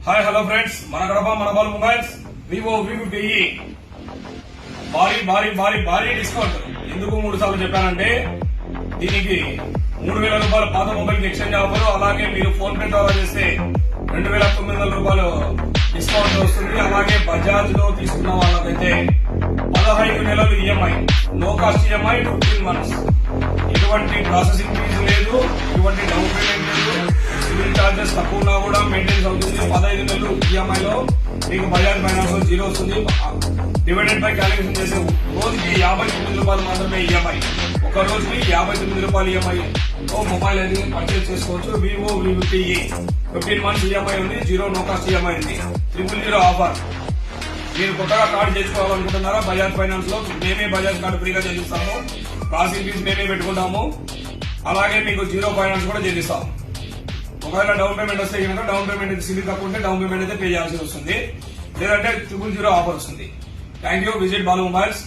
Hi hello friends, మన కడప మన ball mobiles Vivo V50e భారీ భారీ భారీ భారీ డిస్కౌంట్. ఎందుకు 3 సార్లు చెప్పానంటే దీనికి 3,000 రూపాయలు పాత మొబైల్ కి ఎక్స్చేంజ్ ఆఫర్, అలాగే మీరు ఫోన్ పే ద్వారా చేస్తే 2,900 రూపాయలు డిస్కౌంట్ వస్తుంది. అలాగే బజాజ్ లో తీసుకున్న వాళ్ళకైతే 15 నెలలు EMI, no cost EMI 15 months. ఎటువంటి ప్రాసెసింగ్ ఫీజు లేదు, ఎటువంటి డౌన్ పేమెంట్ లేదు, సివిల్ చార్జెస్ తక్కువ ఉన్నా కూడా మెయింటెన్స్ అవుతుంది. 15 నెలలు ఈఎంఐ లో మీకు బజాజ్ ఫైనాన్స్ లో 0 వస్తుంది. డివైడెడ్ బై క్యాలిక్యులేషన్ చేసే రోజుకి 59 రూపాయలు మాత్రమే ఈఎంఐ. ఒక రోజుకి 59 రూపాయలు ఈఎంఐ తో మొబైల్ అనేది పర్చేజ్ చేసుకోవచ్చు. వివో V50e 15 months ఈఎంఐ ఉంది, 0 నో కాస్ట్ ఈఎంఐ ఉంది. 000 ఆఫర్. మీరు కొత్తగా కార్డు చేసుకోవాలనుకుంటున్నారా? బజాజ్ ఫైనాన్స్ లో మేమే బజాజ్ కార్డు ఫ్రీగా చేపిస్తాము. ప్రాసెసింగ్ ఫీజు మేమే పెట్టుకుంటాము. అలాగే మీకు 0 ఫైనాన్స్ కూడా చేపిస్తాము. ఒకవేళ డౌన్ పేమెంట్ వస్తే కనుక డౌన్ పేమెంట్ సివిల్ తక్కువ ఉంటే డౌన్ పేమెంట్ అయితే పే చేయాల్సి వస్తుంది, లేదంటే 000 ఆఫర్ వస్తుంది. Thank you. Visit Balu mobiles.